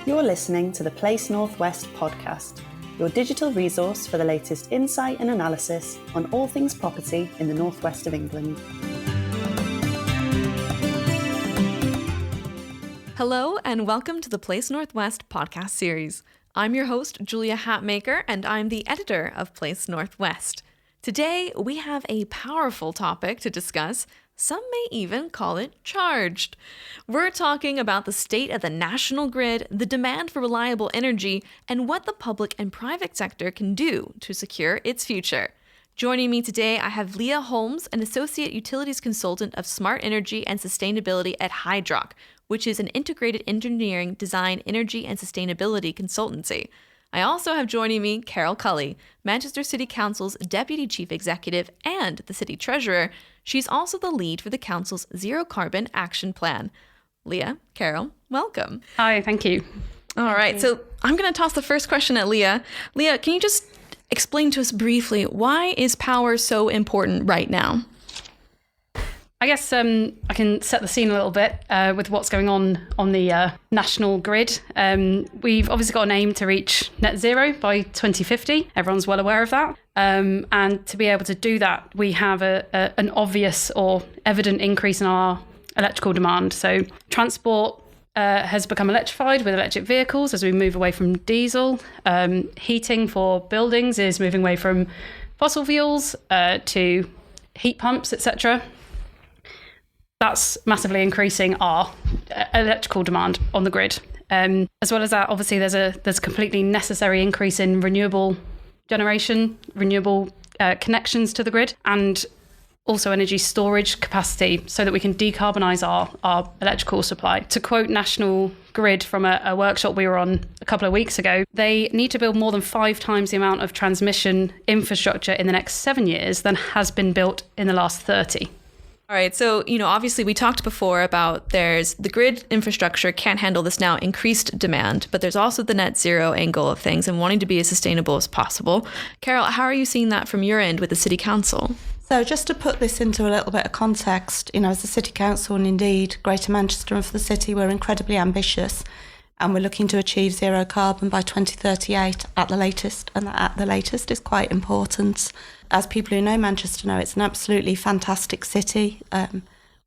You're listening to the Place Northwest podcast, your digital resource for the latest insight and analysis on all things property in the northwest of England. Hello and welcome to the Place Northwest podcast series. I'm your host, Julia Hatmaker, and I'm the editor of Place Northwest. Today, we have a powerful topic to discuss. Some may even call it charged. We're talking about the state of the national grid, the demand for reliable energy, and what the public and private sector can do to secure its future. Joining me today, I have Leah Holmes, an associate utilities consultant of smart energy and sustainability at Hydrock, which is an integrated engineering, design, energy, and sustainability consultancy. I also have joining me Carol Culley, Manchester City Council's Deputy Chief Executive and the City Treasurer. She's also the lead for the Council's Zero Carbon Action Plan. Leah, Carol, welcome. Hi, thank you. All right, so I'm going to toss the first question at Leah. Leah, can you just explain to us briefly, why is power so important right now? I guess I can set the scene a little bit with what's going on the national grid. We've obviously got an aim to reach net zero by 2050. Everyone's well aware of that. And to be able to do that, we have an obvious or evident increase in our electrical demand. So transport has become electrified with electric vehicles as we move away from diesel. Heating for buildings is moving away from fossil fuels to heat pumps, etc. That's massively increasing our electrical demand on the grid. As well as that, obviously, there's a completely necessary increase in renewable generation, renewable connections to the grid, and also energy storage capacity so that we can decarbonise our electrical supply. To quote National Grid from a workshop we were on a couple of weeks ago, they need to build more than 5 times the amount of transmission infrastructure in the next 7 years than has been built in the last 30. All right, so, obviously we talked before about there's the grid infrastructure can't handle this now increased demand, but there's also the net zero angle of things and wanting to be as sustainable as possible. Carol, how are you seeing that from your end with the City Council? So just to put this into a little bit of context, as the City Council and indeed Greater Manchester and for the city, we're incredibly ambitious and we're looking to achieve zero carbon by 2038 at the latest, and that at the latest is quite important. As people who know Manchester know, it's an absolutely fantastic city.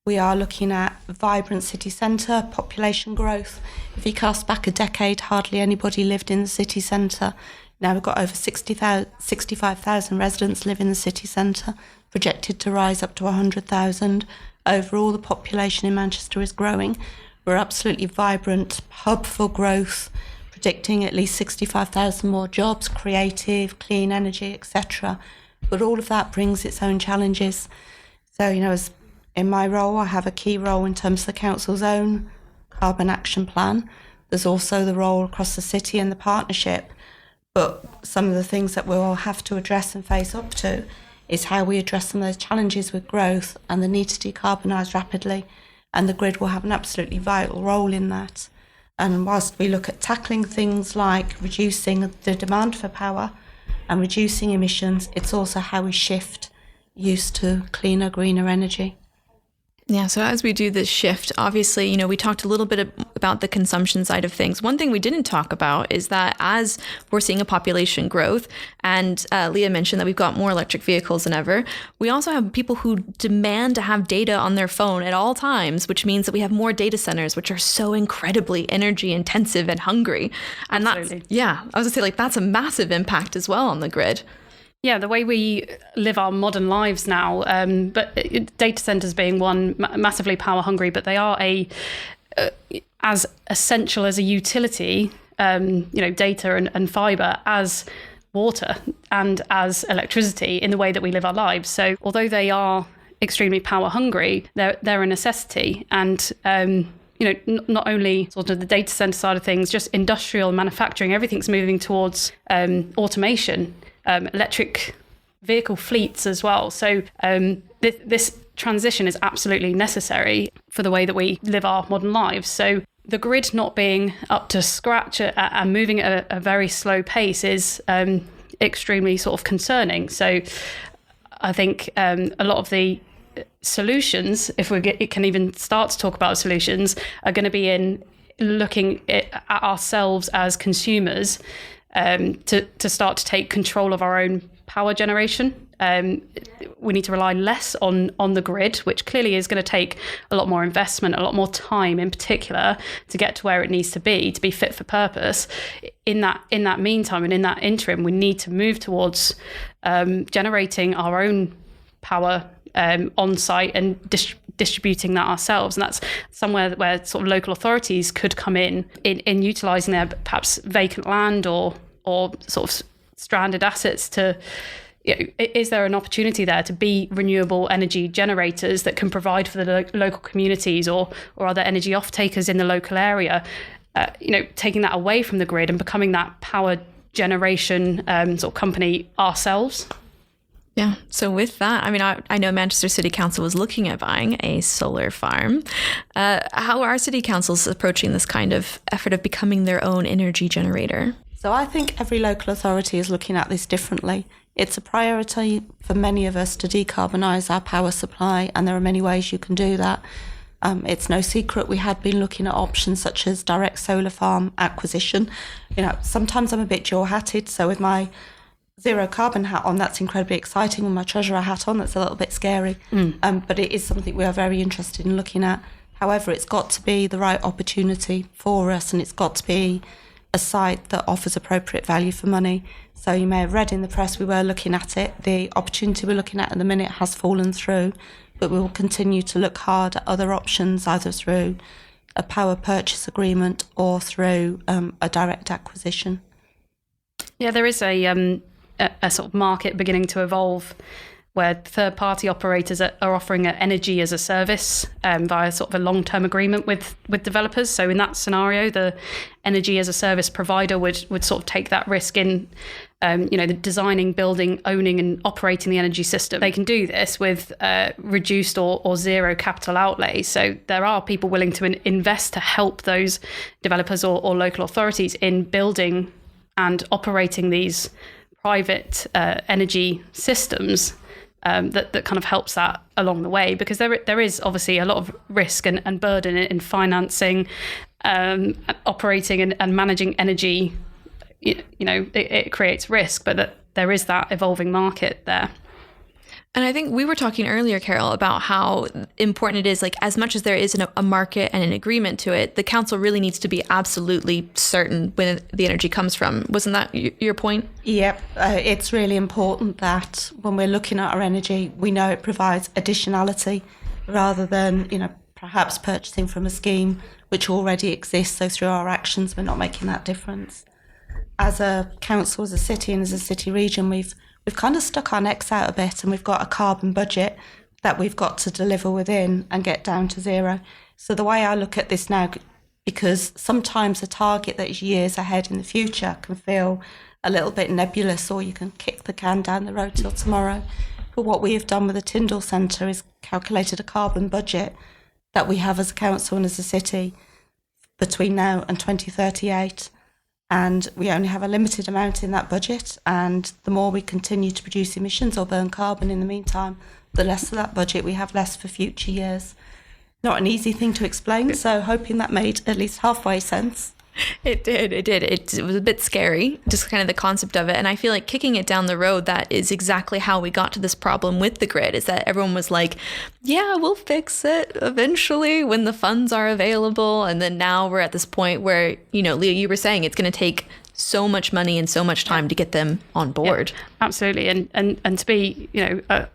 We are looking at a vibrant city centre, population growth. If you cast back a decade, hardly anybody lived in the city centre. Now we've got over 65,000 residents live in the city centre, projected to rise up to 100,000. Overall, the population in Manchester is growing. We're absolutely vibrant hub for growth, predicting at least 65,000 more jobs, creative, clean energy, etc. But all of that brings its own challenges. So, as in my role, I have a key role in terms of the council's own carbon action plan. There's also the role across the city and the partnership. But some of the things that we'll have to address and face up to is how we address some of those challenges with growth and the need to decarbonise rapidly. And the grid will have an absolutely vital role in that. And whilst we look at tackling things like reducing the demand for power and reducing emissions, it's also how we shift use to cleaner, greener energy. Yeah, so as we do this shift, obviously, we talked a little bit about the consumption side of things. One thing we didn't talk about is that as we're seeing a population growth, and Leah mentioned that we've got more electric vehicles than ever, we also have people who demand to have data on their phone at all times, which means that we have more data centers, which are so incredibly energy intensive and hungry. And Absolutely. I was gonna say, that's a massive impact as well on the grid. Yeah, the way we live our modern lives now, but data centers being one, massively power hungry, but they are as essential as a utility, data and fiber as water and as electricity in the way that we live our lives. So although they are extremely power hungry, they're a necessity. And not only sort of the data center side of things, just industrial manufacturing, everything's moving towards automation. Electric vehicle fleets as well. So this transition is absolutely necessary for the way that we live our modern lives. So the grid not being up to scratch and moving at a very slow pace is extremely sort of concerning. So I think a lot of the solutions, if it can even start to talk about solutions, are going to be in looking at ourselves as consumers to start to take control of our own power generation. We need to rely less on the grid, which clearly is going to take a lot more investment, a lot more time in particular to get to where it needs to be fit for purpose. In that meantime and in that interim, we need to move towards generating our own power on site and distributing that ourselves. And that's somewhere where sort of local authorities could come in utilising their perhaps vacant land or sort of stranded assets to, is there an opportunity there to be renewable energy generators that can provide for the local communities, or are there energy off-takers in the local area? Taking that away from the grid and becoming that power generation sort of company ourselves. Yeah. So with that, I mean, I know Manchester City Council was looking at buying a solar farm. How are city councils approaching this kind of effort of becoming their own energy generator? So I think every local authority is looking at this differently. It's a priority for many of us to decarbonise our power supply, and there are many ways you can do that. It's no secret we had been looking at options such as direct solar farm acquisition. Sometimes I'm a bit jaw-hatted, so with my zero carbon hat on, that's incredibly exciting. With my treasurer hat on, that's a little bit scary. But it is something we are very interested in looking at. However, it's got to be the right opportunity for us, and it's got to be a site that offers appropriate value for money. So you may have read in the press, we were looking at it. The opportunity we're looking at the minute has fallen through, but we will continue to look hard at other options, either through a power purchase agreement or through a direct acquisition. Yeah, there is a sort of market beginning to evolve where third-party operators are offering energy as a service via sort of a long-term agreement with developers. So in that scenario, the energy as a service provider would sort of take that risk in, the designing, building, owning and operating the energy system. They can do this with reduced or zero capital outlay. So there are people willing to invest to help those developers or local authorities in building and operating these private energy systems. That kind of helps that along the way, because there is obviously a lot of risk and burden in financing, operating and managing energy. It creates risk, but there is that evolving market there. And I think we were talking earlier, Carol, about how important it is, like as much as there is a market and an agreement to it, the council really needs to be absolutely certain when the energy comes from. Wasn't that your point? Yep. It's really important that when we're looking at our energy, we know it provides additionality rather than, perhaps purchasing from a scheme which already exists. So through our actions, we're not making that difference. As a council, as a city and as a city region, we've kind of stuck our necks out a bit, and we've got a carbon budget that we've got to deliver within and get down to zero. So the way I look at this now, because sometimes a target that is years ahead in the future can feel a little bit nebulous, or you can kick the can down the road till tomorrow. But what we have done with the Tyndall Centre is calculated a carbon budget that we have as a council and as a city between now and 2038. And we only have a limited amount in that budget, and the more we continue to produce emissions or burn carbon in the meantime, the less of that budget we have less for future years. Not an easy thing to explain, so hoping that made at least halfway sense. It did. It was a bit scary, just kind of the concept of it. And I feel like kicking it down the road, that is exactly how we got to this problem with the grid, is that everyone was like, yeah, we'll fix it eventually when the funds are available. And then now we're at this point where, Leah, you were saying it's going to take so much money and so much time to get them on board. Yeah, absolutely. And to be,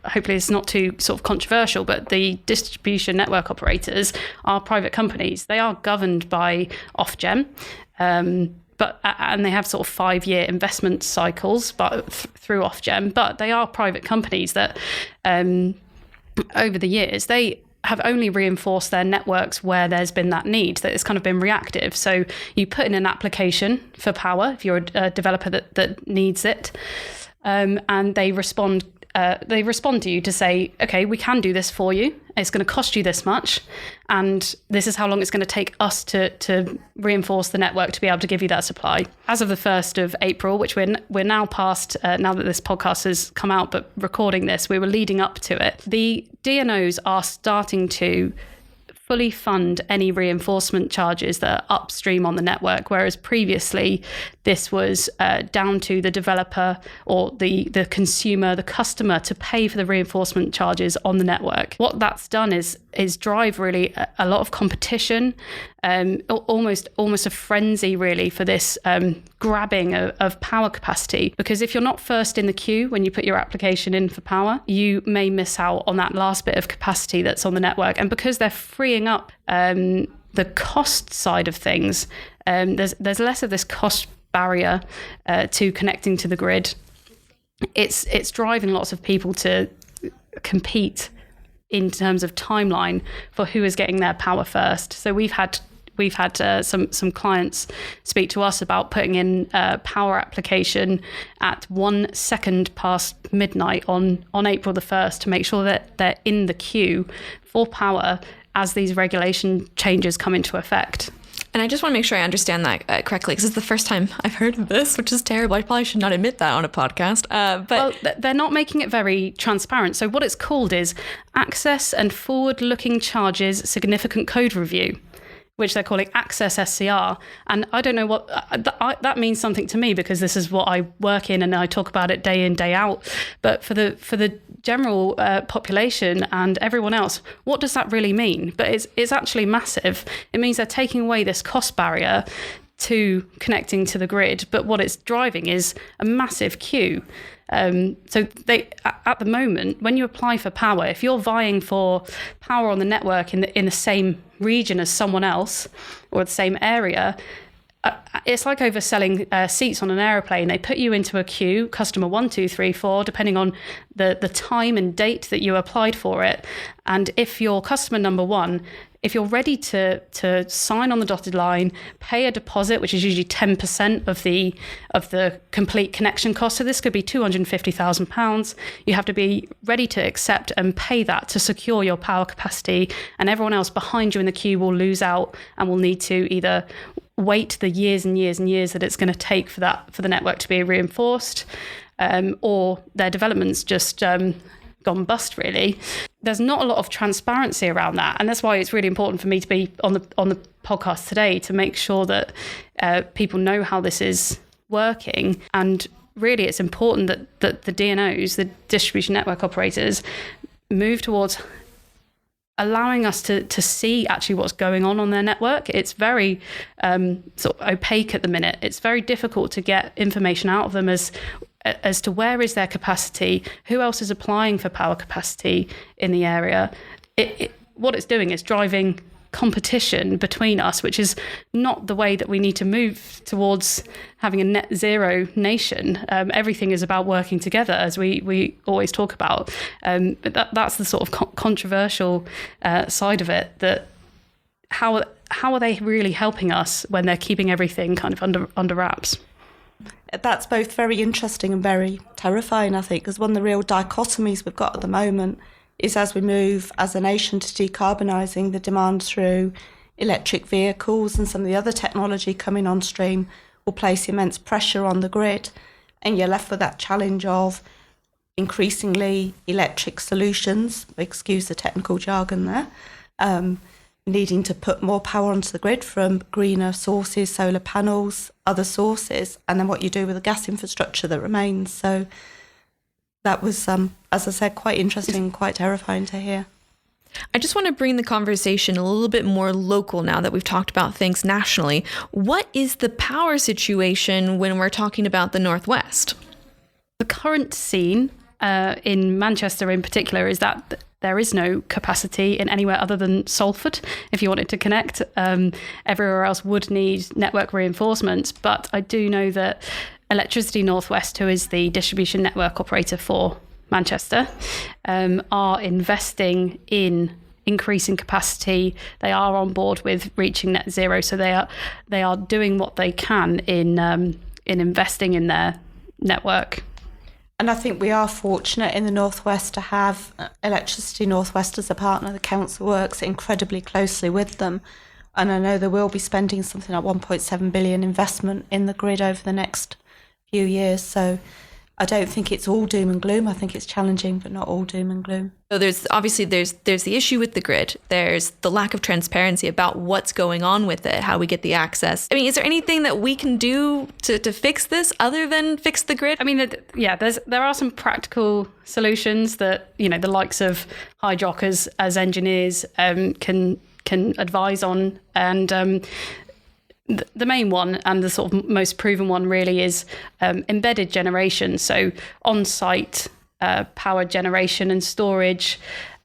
hopefully it's not too sort of controversial, but the distribution network operators are private companies. They are governed by Ofgem, and they have sort of 5-year investment cycles through Ofgem, but they are private companies that over the years, they have only reinforced their networks where there's been that need, that it's kind of been reactive. So you put in an application for power if you're a developer that needs it, and they respond to you to say, okay, we can do this for you. It's going to cost you this much, and this is how long it's going to take us to reinforce the network to be able to give you that supply. As of the 1st of April, which we're now past, now that this podcast has come out, but recording this, we were leading up to it. The DNOs are starting to fully fund any reinforcement charges that are upstream on the network, whereas previously this was down to the developer or the consumer, the customer, to pay for the reinforcement charges on the network. What that's done is drive really a lot of competition, almost a frenzy really for this grabbing of power capacity. Because if you're not first in the queue when you put your application in for power, you may miss out on that last bit of capacity that's on the network. And because they're freeing up the cost side of things, there's less of this cost barrier to connecting to the grid. It's driving lots of people to compete in terms of timeline for who is getting their power first. So we've had some clients speak to us about putting in a power application at 1 second past midnight on April the 1st to make sure that they're in the queue for power as these regulation changes come into effect. And I just want to make sure I understand that correctly, because it's the first time I've heard of this, which is terrible. I probably should not admit that on a podcast. Well, they're not making it very transparent. So what it's called is Access and Forward-Looking Charges Significant Code Review, which they're calling Access SCR. And I don't know what that means something to me, because this is what I work in and I talk about it day in, day out. But for the general population and everyone else, what does that really mean? But it's actually massive. It means they're taking away this cost barrier to connecting to the grid, but what it's driving is a massive queue. So at the moment, when you apply for power, if you're vying for power on the network in the same region as someone else or the same area, it's like overselling seats on an aeroplane. They put you into a queue, customer 1, 2, 3, 4, depending on the time and date that you applied for it. And if you're customer number 1, if you're ready to sign on the dotted line, pay a deposit, which is usually 10% of the complete connection cost. So this could be £250,000. You have to be ready to accept and pay that to secure your power capacity. And everyone else behind you in the queue will lose out and will need to either wait the years and years and years that it's going to take for the network to be reinforced, or their development's just gone bust, really. There's not a lot of transparency around that, and that's why it's really important for me to be on the podcast today to make sure that people know how this is working. And really, it's important that the DNOs, the distribution network operators, move towards allowing us to see actually what's going on their network. It's very sort of opaque at the minute. It's very difficult to get information out of them as to where is their capacity, who else is applying for power capacity in the area. What it's doing is driving competition between us, which is not the way that we need to move towards having a net zero nation. Everything is about working together, as we always talk about. But that's the sort of controversial side of it, that how are they really helping us when they're keeping everything kind of under wraps? That's both very interesting and very terrifying, I think, because one of the real dichotomies we've got at the moment is, as we move as a nation to decarbonising, the demand through electric vehicles and some of the other technology coming on stream will place immense pressure on the grid, and you're left with that challenge of increasingly electric solutions, excuse the technical jargon there, needing to put more power onto the grid from greener sources, solar panels, other sources, and then what you do with the gas infrastructure that remains. So that was, as I said, quite interesting, quite terrifying to hear. I just want to bring the conversation a little bit more local now that we've talked about things nationally. What is the power situation when we're talking about the Northwest? The current scene in Manchester in particular is that there is no capacity in anywhere other than Salford if you wanted to connect. Everywhere else would need network reinforcements. But I do know that Electricity Northwest, who is the distribution network operator for Manchester, are investing in increasing capacity. They are on board with reaching net zero. So they are doing what they can in investing in their network. And I think we are fortunate in the Northwest to have Electricity Northwest as a partner. The council works incredibly closely with them. And I know they will be spending something like 1.7 billion investment in the grid over the next few years. So I don't think it's all doom and gloom. I think it's challenging, but not all doom and gloom. So there's the issue with the grid. There's the lack of transparency about what's going on with it, how we get the access. I mean, is there anything that we can do to fix this other than fix the grid? I mean, there are some practical solutions that, the likes of Hydrock as engineers can advise on. And the main one and the sort of most proven one really is embedded generation. So on-site power generation and storage,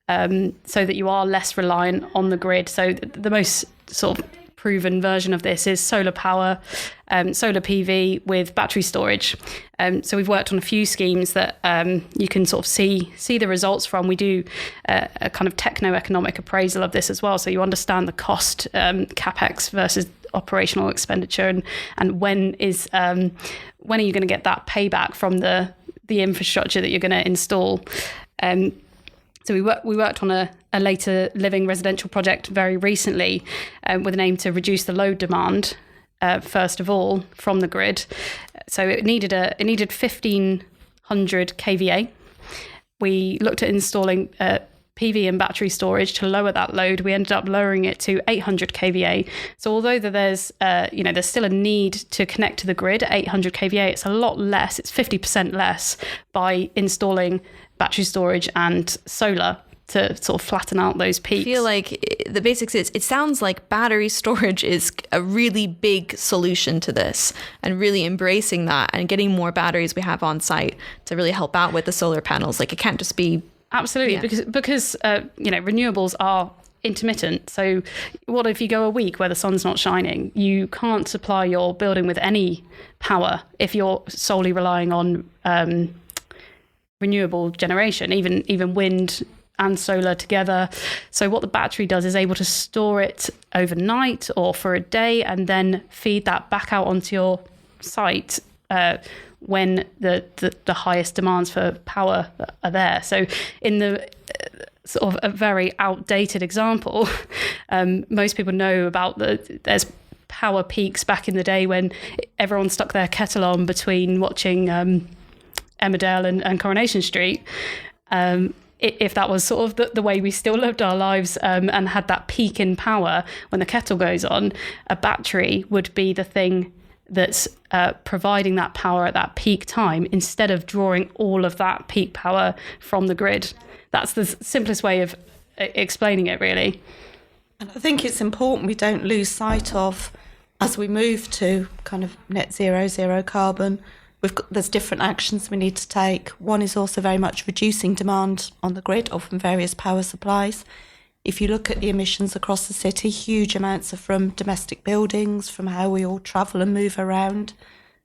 so that you are less reliant on the grid. So the most sort of proven version of this is solar power, solar PV with battery storage. So we've worked on a few schemes that you can sort of see the results from. We do a kind of techno-economic appraisal of this as well, so you understand the cost, capex versus operational expenditure, and when are you going to get that payback from the infrastructure that you're going to install. So we worked on a later living residential project very recently with an aim to reduce the load demand, first of all, from the grid. So it needed 1,500 kVA. We looked at installing PV and battery storage to lower that load. We ended up lowering it to 800 kVA. So although there's still a need to connect to the grid at 800 kVA, it's a lot less. It's 50% less by installing battery storage and solar to sort of flatten out those peaks. I feel like the basics is, it sounds like battery storage is a really big solution to this, and really embracing that and getting more batteries we have on site to really help out with the solar panels. Like, it can't just be... Absolutely, yeah. because renewables are intermittent. So what if you go a week where the sun's not shining? You can't supply your building with any power if you're solely relying on renewable generation, even wind and solar together. So what the battery does is able to store it overnight or for a day, and then feed that back out onto your site when the highest demands for power are there. So in the sort of a very outdated example, most people know about there's power peaks back in the day when everyone stuck their kettle on between watching Emmerdale and Coronation Street. If that was sort of the way we still lived our lives, and had that peak in power when the kettle goes on, a battery would be the thing that's providing that power at that peak time, instead of drawing all of that peak power from the grid. That's the simplest way of explaining it, really. And I think it's important we don't lose sight of, as we move to kind of net zero carbon, there's different actions we need to take. One is also very much reducing demand on the grid or from various power supplies. If you look at the emissions across the city, huge amounts are from domestic buildings, from how we all travel and move around,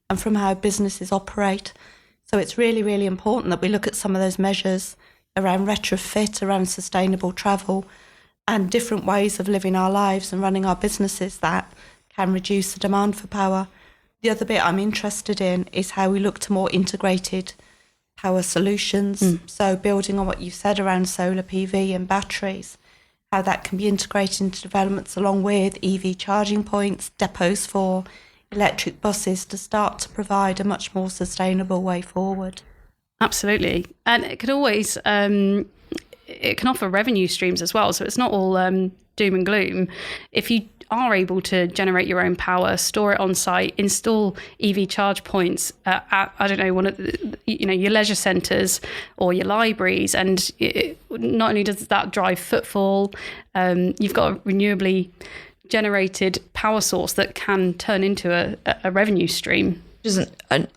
and from how businesses operate. So it's really, really important that we look at some of those measures around retrofit, around sustainable travel, and different ways of living our lives and running our businesses that can reduce the demand for power. The other bit I'm interested in is how we look to more integrated power solutions. So building on what you said around solar PV and batteries, how that can be integrated into developments along with EV charging points, depots for electric buses, to start to provide a much more sustainable way forward. Absolutely. And it could always, it can offer revenue streams as well. So it's not all doom and gloom. If you are able to generate your own power, store it on site, install EV charge points at, I don't know, one of the, your leisure centres or your libraries, and not only does that drive footfall, you've got a renewably generated power source that can turn into a revenue stream. Which is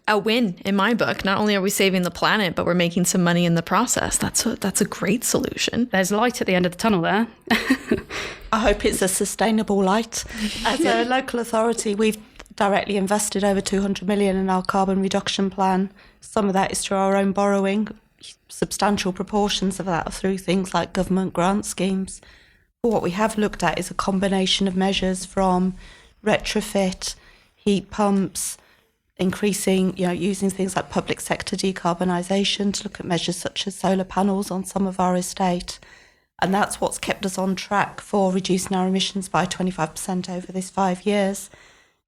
a win in my book. Not only are we saving the planet, but we're making some money in the process. That's a great solution. There's light at the end of the tunnel there. I hope it's a sustainable light. As a local authority, we've directly invested over 200 million in our carbon reduction plan. Some of that is through our own borrowing. Substantial proportions of that are through things like government grant schemes. But what we have looked at is a combination of measures from retrofit, heat pumps, increasing, using things like public sector decarbonisation, to look at measures such as solar panels on some of our estate. And that's what's kept us on track for reducing our emissions by 25% over this 5 years.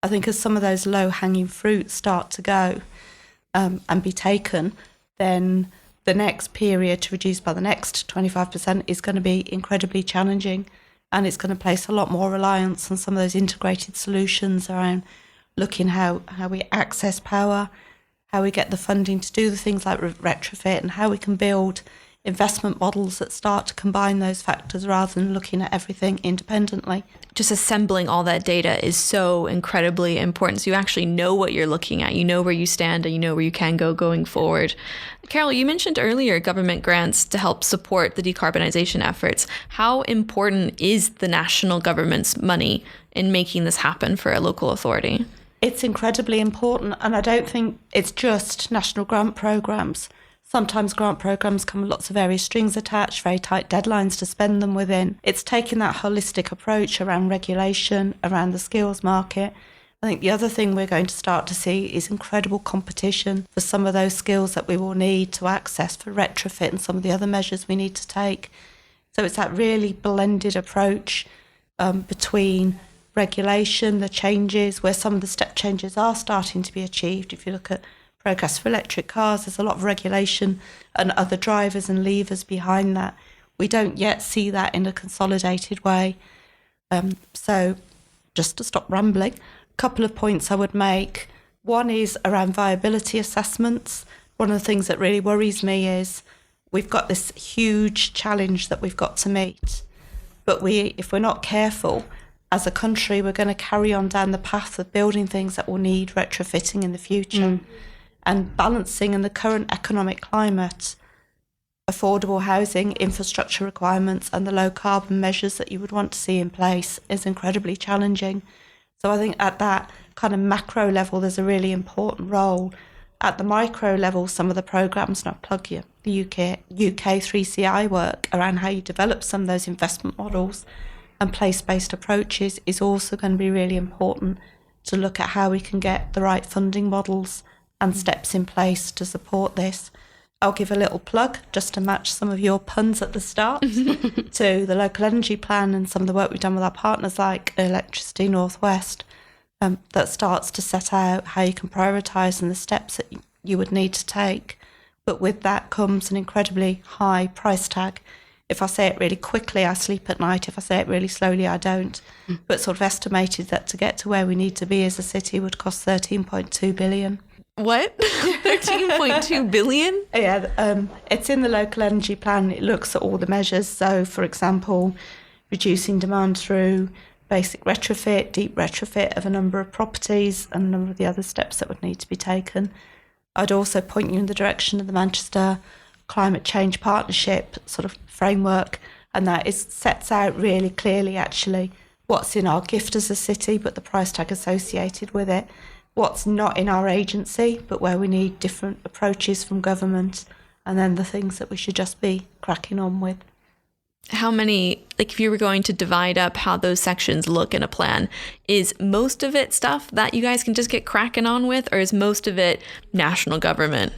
I think as some of those low-hanging fruits start to go, and be taken, then the next period to reduce by the next 25% is going to be incredibly challenging, and it's going to place a lot more reliance on some of those integrated solutions around looking how we access power, how we get the funding to do the things like retrofit, and how we can build investment models that start to combine those factors rather than looking at everything independently. Just assembling all that data is so incredibly important. So you actually know what you're looking at. You know where you stand and you know where you can go going forward. Carol, you mentioned earlier government grants to help support the decarbonization efforts. How important is the national government's money in making this happen for a local authority? It's incredibly important, and I don't think it's just national grant programmes. Sometimes grant programmes come with lots of various strings attached, very tight deadlines to spend them within. It's taking that holistic approach around regulation, around the skills market. I think the other thing we're going to start to see is incredible competition for some of those skills that we will need to access for retrofit and some of the other measures we need to take. So it's that really blended approach between regulation, the changes, where some of the step changes are starting to be achieved. If you look at progress for electric cars, there's a lot of regulation and other drivers and levers behind that. We don't yet see that in a consolidated way. So just to stop rambling, a couple of points I would make. One is around viability assessments. One of the things that really worries me is we've got this huge challenge that we've got to meet. But if we're not careful, as a country, we're going to carry on down the path of building things that will need retrofitting in the future. And balancing in the current economic climate, affordable housing, infrastructure requirements, and the low carbon measures that you would want to see in place is incredibly challenging. So I think at that kind of macro level, there's a really important role. At the micro level, some of the programmes, and I'll plug you, the UK 3CI work around how you develop some of those investment models and place-based approaches is also going to be really important to look at how we can get the right funding models and steps in place to support this. I'll give a little plug just to match some of your puns at the start to the local energy plan and some of the work we've done with our partners like Electricity North West that starts to set out how you can prioritise and the steps that you would need to take. But with that comes an incredibly high price tag. If I say it really quickly, I sleep at night. If I say it really slowly, I don't. But sort of estimated that to get to where we need to be as a city would cost 13.2 billion. What? 13.2 billion? Yeah, it's in the local energy plan. It looks at all the measures. So, for example, reducing demand through basic retrofit, deep retrofit of a number of properties and a number of the other steps that would need to be taken. I'd also point you in the direction of the Manchester Climate Change Partnership sort of framework, and that sets out really clearly actually what's in our gift as a city, but the price tag associated with it. What's not in our agency, but where we need different approaches from government, and then the things that we should just be cracking on with. How many, like if you were going to divide up how those sections look in a plan, is most of it stuff that you guys can just get cracking on with, or is most of it national government?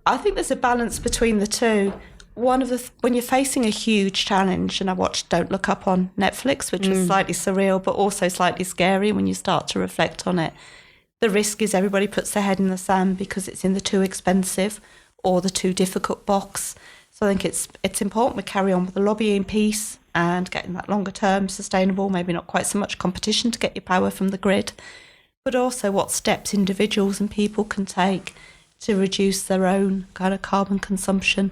I think there's a balance between the two. One of the when you're facing a huge challenge, and I watched Don't Look Up on Netflix, which was slightly surreal, but also slightly scary when you start to reflect on it. The risk is everybody puts their head in the sand because it's in the too expensive or the too difficult box. So I think it's important we carry on with the lobbying piece and getting that longer term sustainable, maybe not quite so much competition to get your power from the grid, but also what steps individuals and people can take to reduce their own kind of carbon consumption.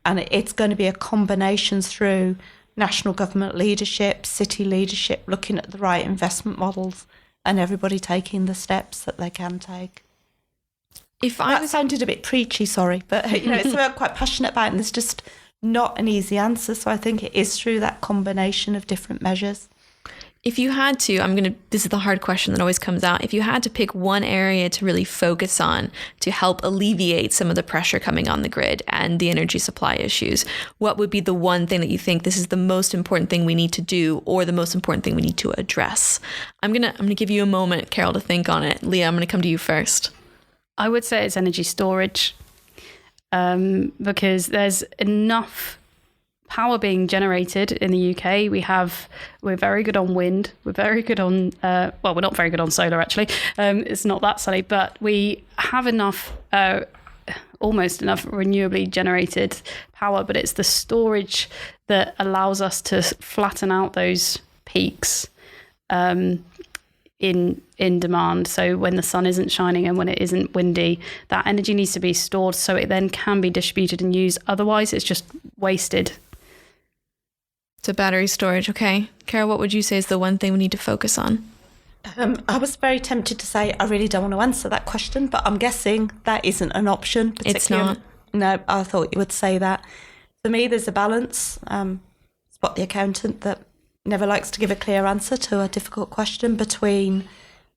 And it's going to be a combination through national government leadership, city leadership, looking at the right investment models, and everybody taking the steps that they can take. That sounded a bit preachy, sorry, but it's something I'm quite passionate about, and there's just not an easy answer. So I think it is through that combination of different measures. If you had to, this is the hard question that always comes out. If you had to pick one area to really focus on to help alleviate some of the pressure coming on the grid and the energy supply issues, what would be the one thing that you think this is the most important thing we need to do, or the most important thing we need to address? I'm gonna give you a moment, Carol, to think on it. Leah, I'm gonna come to you first. I would say it's energy storage, because there's enough power being generated in the UK. We're very good on wind. We're very good on, we're not very good on solar, actually. It's not that sunny, but we have almost enough renewably generated power, but it's the storage that allows us to flatten out those peaks in demand. So when the sun isn't shining and when it isn't windy, that energy needs to be stored so it then can be distributed and used. Otherwise, it's just wasted. So battery storage, okay. Carol, what would you say is the one thing we need to focus on? I was very tempted to say I really don't want to answer that question, but I'm guessing that isn't an option. It's not. No, I thought you would say that. For me, there's a balance. Spot the accountant that never likes to give a clear answer to a difficult question between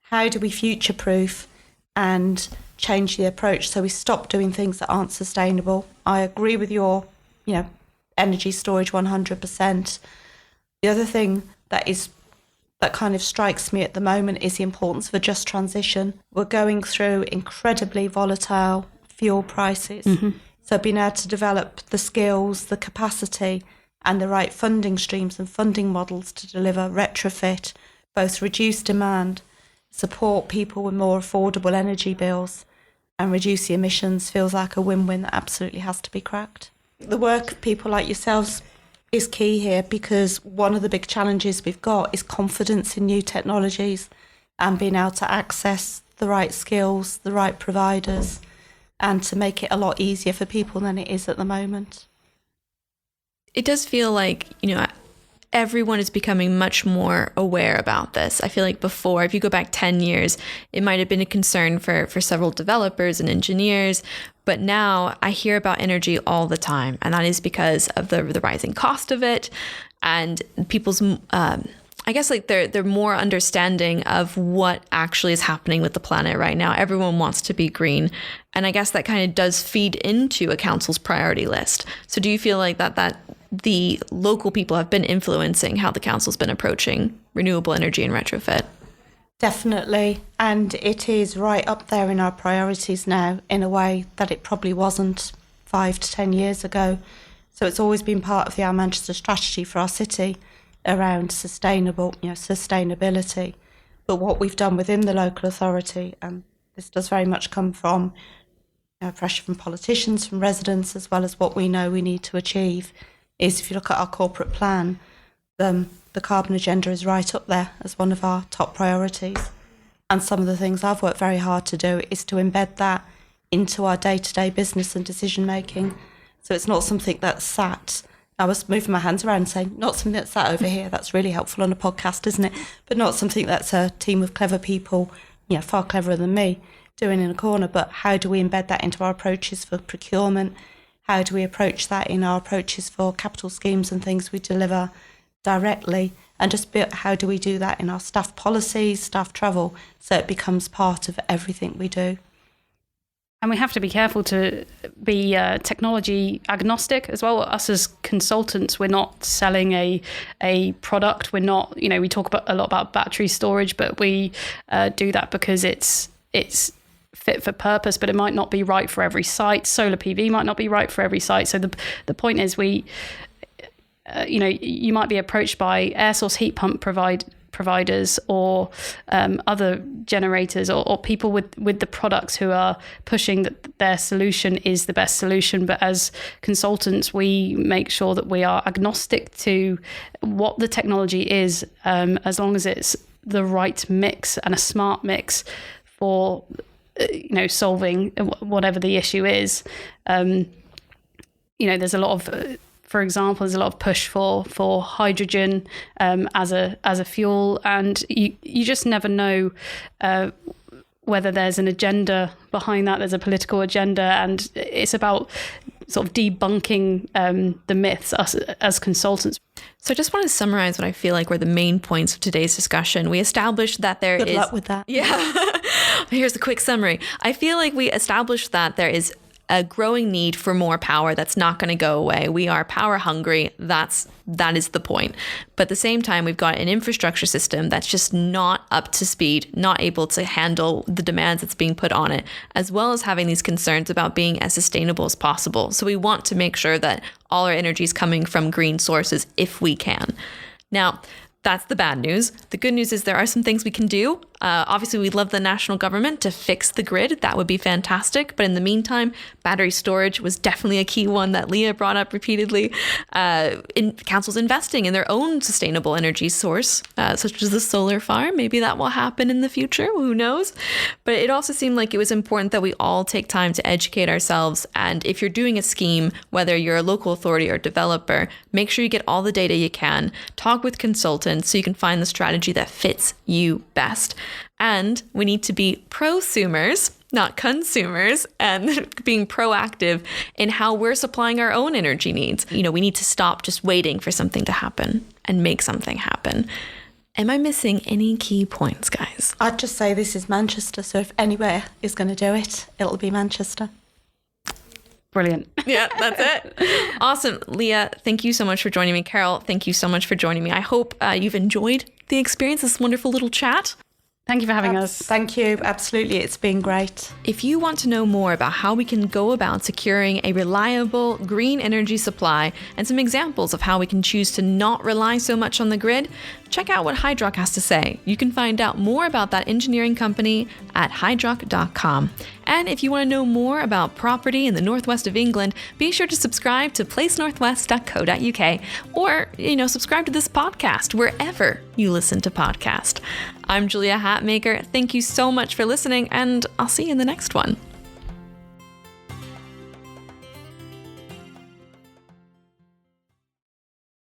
how do we future-proof and change the approach so we stop doing things that aren't sustainable. I agree with your, energy storage 100%. The other thing that kind of strikes me at the moment is the importance of a just transition. We're going through incredibly volatile fuel prices. Mm-hmm. So being able to develop the skills, the capacity and the right funding streams and funding models to deliver retrofit, both reduce demand, support people with more affordable energy bills and reduce the emissions feels like a win-win that absolutely has to be cracked. The work of people like yourselves is key here because one of the big challenges we've got is confidence in new technologies and being able to access the right skills, the right providers, and to make it a lot easier for people than it is at the moment. It does feel like, everyone is becoming much more aware about this. I feel like before, if you go back 10 years, it might have been a concern for several developers and engineers. But now I hear about energy all the time. And that is because of the rising cost of it and people's, I guess like they're more understanding of what actually is happening with the planet right now. Everyone wants to be green. And I guess that kind of does feed into a council's priority list. So do you feel like that the local people have been influencing how the council's been approaching renewable energy and retrofit? Definitely. And it is right up there in our priorities now in a way that it probably wasn't 5 to 10 years ago. So it's always been part of the Our Manchester strategy for our city around sustainability. But what we've done within the local authority, and this does very much come from pressure from politicians, from residents, as well as what we know we need to achieve, is if you look at our corporate plan, the carbon agenda is right up there as one of our top priorities. And some of the things I've worked very hard to do is to embed that into our day-to-day business and decision making. So it's not something that's sat, I was moving my hands around saying, not something that's sat over here, that's really helpful on a podcast, isn't it? But not something that's a team of clever people, far cleverer than me, doing in a corner. But how do we embed that into our approaches for procurement? How do we approach that in our approaches for capital schemes and things we deliver directly? And just how do we do that in our staff policies, staff travel, so it becomes part of everything we do? And we have to be careful to be technology agnostic as well. Us as consultants, we're not selling a product. We're not, we talk a lot about battery storage, but we do that because it's fit for purpose, but it might not be right for every site. Solar PV might not be right for every site. So the point is you might be approached by air source heat pump providers or other generators or people with the products who are pushing that their solution is the best solution. But as consultants, we make sure that we are agnostic to what the technology is, as long as it's the right mix and a smart mix for solving whatever the issue is. There's a lot of for example, there's a lot of push for hydrogen as a fuel, and you just never know whether there's an agenda behind that. There's a political agenda, and it's about sort of debunking the myths as consultants. So I just want to summarize what I feel like were the main points of today's discussion. We established that there is... Good luck with that. Yeah. Here's a quick summary. I feel like we established that there is a growing need for more power that's not going to go away. We are power hungry. That is the point. But at the same time, we've got an infrastructure system that's just not up to speed, not able to handle the demands that's being put on it, as well as having these concerns about being as sustainable as possible. So we want to make sure that all our energy is coming from green sources if we can. Now, that's the bad news. The good news is there are some things we can do. Obviously, we'd love the national government to fix the grid. That would be fantastic. But in the meantime, battery storage was definitely a key one that Leah brought up repeatedly. Councils investing in their own sustainable energy source, such as the solar farm. Maybe that will happen in the future. Who knows? But it also seemed like it was important that we all take time to educate ourselves. And if you're doing a scheme, whether you're a local authority or developer, make sure you get all the data you can. Talk with consultants so you can find the strategy that fits you best. And we need to be prosumers, not consumers, and being proactive in how we're supplying our own energy needs. We need to stop just waiting for something to happen and make something happen. Am I missing any key points, guys? I'd just say this is Manchester, so if anywhere is going to do it, it'll be Manchester. Brilliant. Yeah, that's it. Awesome. Leah, thank you so much for joining me. Carol, thank you so much for joining me. I hope you've enjoyed the experience, this wonderful little chat. Thank you for having us. Thank you. Absolutely. It's been great. If you want to know more about how we can go about securing a reliable green energy supply and some examples of how we can choose to not rely so much on the grid, check out what Hydrock has to say. You can find out more about that engineering company at hydrock.com. And if you want to know more about property in the northwest of England, be sure to subscribe to placenorthwest.co.uk or, subscribe to this podcast wherever you listen to podcasts. I'm Julia Hatmaker. Thank you so much for listening, and I'll see you in the next one.